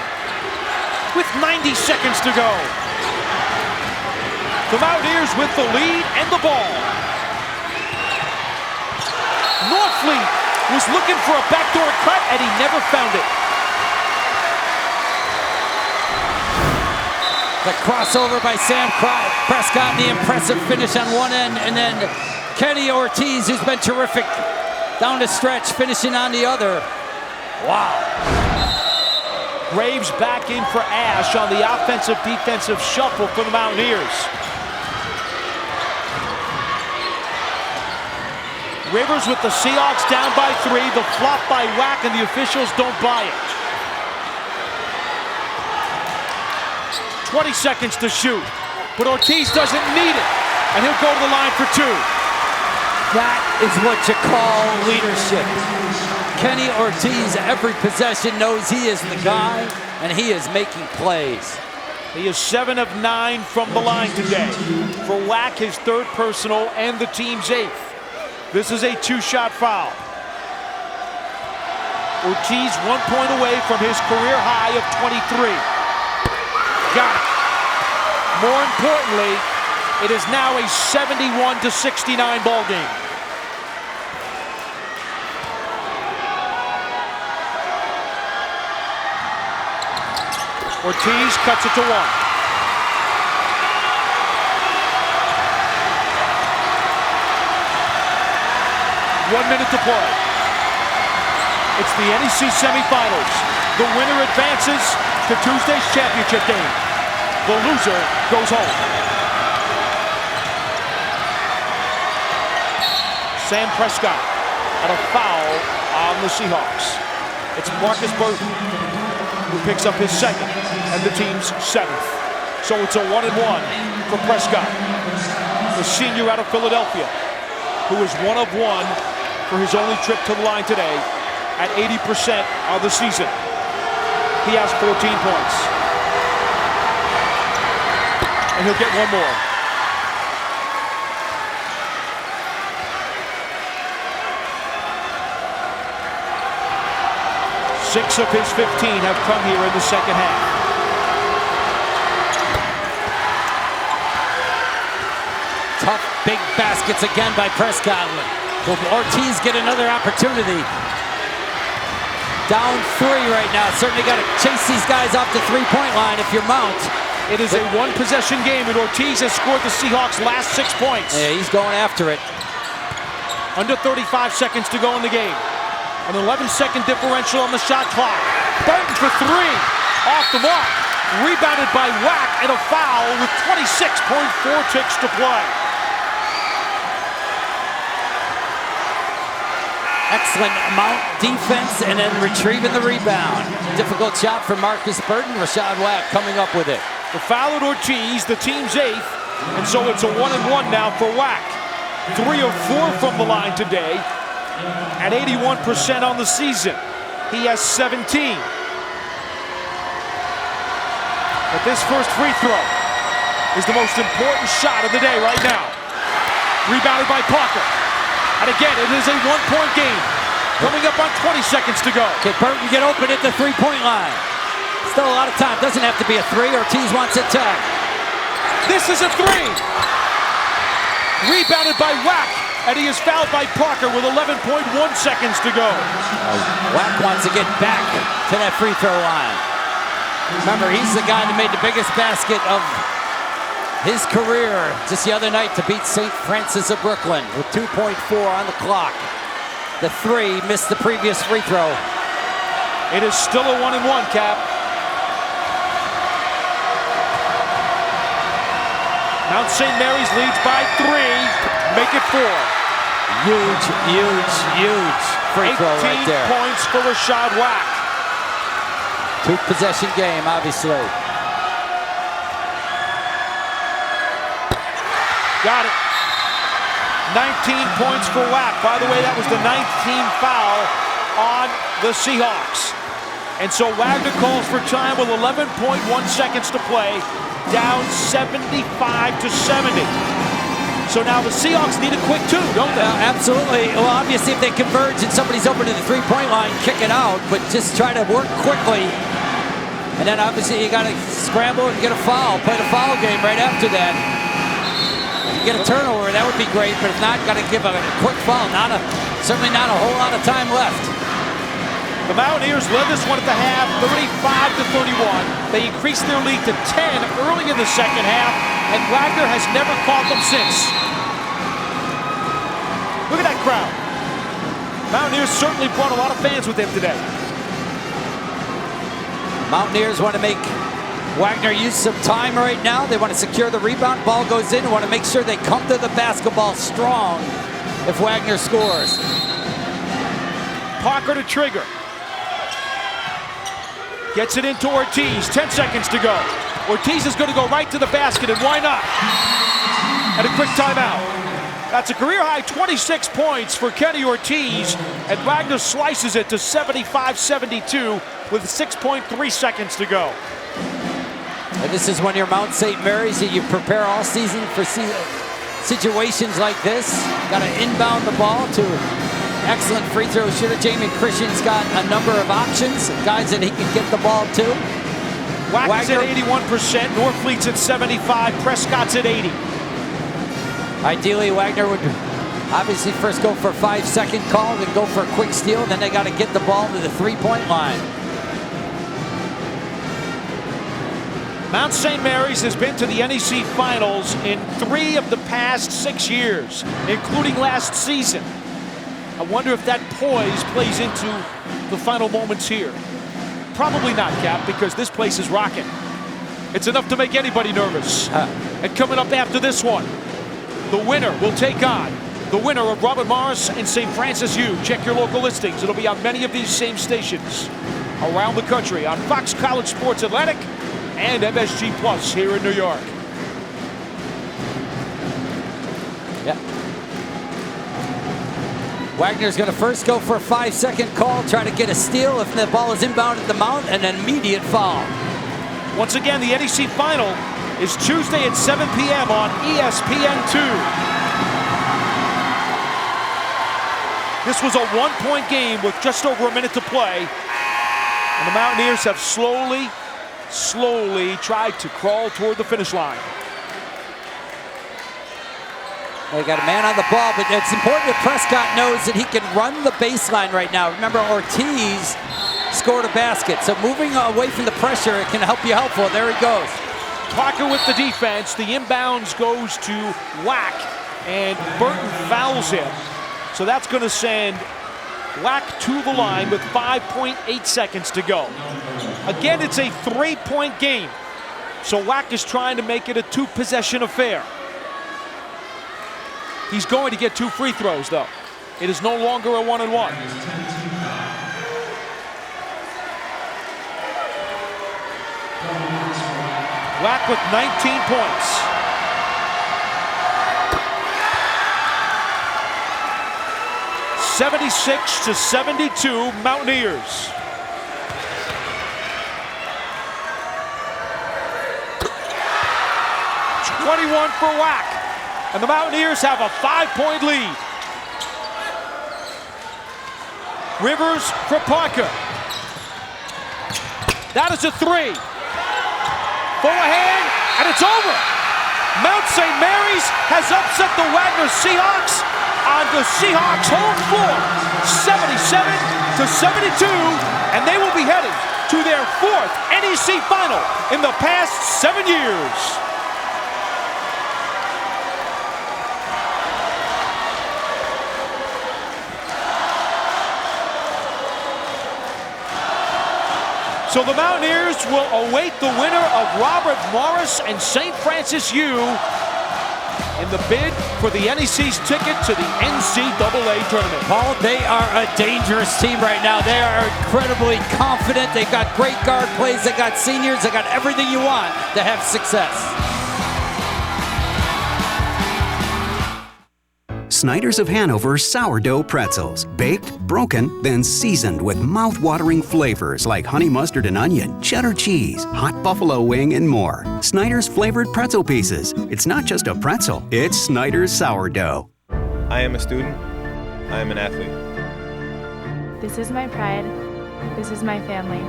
with 90 seconds to go. The Mountaineers with the lead and the ball. Norfleet was looking for a backdoor cut and he never found it. The crossover by Sam Prescott, the impressive finish on one end, and then Kenny Ortiz, who's been terrific down the stretch, finishing on the other. Wow. Graves back in for Ash on the offensive-defensive shuffle for the Mountaineers. Rivers with the Seahawks down by 3. The flop by Wack, and the officials don't buy it. 20 seconds to shoot. But Ortiz doesn't need it, and he'll go to the line for 2. That is what you call leadership. Kenny Ortiz, every possession, knows he is the guy, and he is making plays. He is 7 of 9 from the line today. For Wack, his 3rd personal and the team's 8th. This is a 2-shot foul. Ortiz 1 point away from his career high of 23. Got it. More importantly, it is now a 71-69 ball game. Ortiz cuts it to 1. 1 minute to play. It's the NEC semifinals. The winner advances to Tuesday's championship game. The loser goes home. Sam Prescott and a foul on the Seahawks. It's Marcus Burton who picks up his 2nd and the team's 7th. So it's a 1-1 for Prescott, the senior out of Philadelphia, who is 1 of 1 for his only trip to the line today at 80% of the season. He has 14 points. And he'll get 1 more. Six of his 15 have come here in the second half. Tough, big baskets again by Prescott. Will Ortiz get another opportunity? Down 3 right now. Certainly got to chase these guys off the 3-point line if you're Mount. It is a 1-possession game, and Ortiz has scored the Seahawks' last 6 points. Yeah, he's going after it. Under 35 seconds to go in the game. An 11-second differential on the shot clock. Burton for 3. Off the mark. Rebounded by Wack, and a foul with 26.4 ticks to play. Excellent Mount defense and then retrieving the rebound. Difficult shot for Marcus Burton. Rashad Wack coming up with it. The foul at Ortiz, the team's 8th, and so it's a 1-1 now for Wack. 3 of 4 from the line today at 81% on the season. He has 17. But this first free throw is the most important shot of the day right now. Rebounded by Parker. And again, it is a 1-point game. Coming up on 20 seconds to go. Can Burton get open at the 3-point line? Still a lot of time. Doesn't have to be a 3. Ortiz wants it tag. This is a 3. Rebounded by Wack. And he is fouled by Parker with 11.1 seconds to go. Wack wants to get back to that free throw line. Remember, he's the guy that made the biggest basket of his career just the other night to beat St. Francis of Brooklyn with 2.4 on the clock. The 3 missed the previous free throw. It is still a 1-1, Cap. Mount St. Mary's leads by 3. Make it 4. Huge, huge, huge free throw right there. 18 points for Rashad Wack. 2-possession game, obviously. Got it. 19 points for Wack. By the way, that was the 19th foul on the Seahawks. And so Wagner calls for time with 11.1 seconds to play, down 75-70. So now the Seahawks need a quick 2, don't they? Absolutely. Well, obviously, if they converge and somebody's open to the 3-point line, kick it out, but just try to work quickly. And then obviously you got to scramble and get a foul, play the foul game right after that. Get a turnover, that would be great, but if not, got to give a quick foul. Certainly not a whole lot of time left. The Mountaineers led this one at the half, 35-31. They increased their lead to 10 early in the second half, and Wagner has never caught them since. Look at that crowd. Mountaineers certainly brought a lot of fans with them today. Mountaineers want to make Wagner use some time right now. They want to secure the rebound. Ball goes in. They want to make sure they come to the basketball strong if Wagner scores. Parker to trigger. Gets it into Ortiz. 10 seconds to go. Ortiz is going to go right to the basket, and why not? And a quick timeout. That's a career-high 26 points for Kenny Ortiz, and Wagner slices it to 75-72 with 6.3 seconds to go. And this is when you're Mount St. Mary's, and you prepare all season for situations like this. Got to inbound the ball to excellent free throw shooter. Jamie Christian's got a number of options, guys that he can get the ball to. Wagner's at 81%, Norfleet's at 75%, Prescott's at 80%. Ideally, Wagner would obviously first go for a 5-second call, then go for a quick steal, then they got to get the ball to the three-point line. Mount St. Mary's has been to the NEC Finals in 3 of the past 6 years, including last season. I wonder if that poise plays into the final moments here. Probably not, Cap, because this place is rocking. It's enough to make anybody nervous. And coming up after this one, the winner will take on the winner of Robert Morris and St. Francis U. Check your local listings. It'll be on many of these same stations around the country on Fox College Sports Atlantic and MSG Plus here in New York. Yeah. Wagner's going to first go for a 5-second call, try to get a steal if the ball is inbound at the Mount, and an immediate foul. Once again, the NEC Final is Tuesday at 7 p.m. on ESPN2. This was a 1-point game with just over a minute to play, and the Mountaineers have slowly tried to crawl toward the finish line. They got a man on the ball, but it's important that Prescott knows that he can run the baseline right now. Remember, Ortiz scored a basket, so moving away from the pressure, it can help you helpful. There he goes. Parker with the defense. The inbounds goes to Wack, and Burton fouls him. So that's going to send Wack to the line with 5.8 seconds to go. Again, it's a 3-point game. So Wack is trying to make it a 2-possession affair. He's going to get 2 free throws, though. It is no longer a 1-and-1. Wack with 19 points. (76-72) Mountaineers. (21 for Wack). And the Mountaineers have a 5-point lead. Rivers for Parker. That is a 3. Forehand, and it's over. Mount St. Mary's has upset the Wagner Seahawks on the Seahawks' home floor, 77-72, and they will be headed to their 4th NEC final in the past 7 years. So the Mountaineers will await the winner of Robert Morris and St. Francis U in the bid for the NEC's ticket to the NCAA tournament. Paul, they are a dangerous team right now. They are incredibly confident. They've got great guard plays. They got seniors. They got everything you want to have success. Snyder's of Hanover sourdough pretzels. Baked, broken, then seasoned with mouth-watering flavors like honey mustard and onion, cheddar cheese, hot buffalo wing, and more. Snyder's flavored pretzel pieces. It's not just a pretzel, it's Snyder's sourdough. I am a student. I am an athlete. This is my pride. This is my family.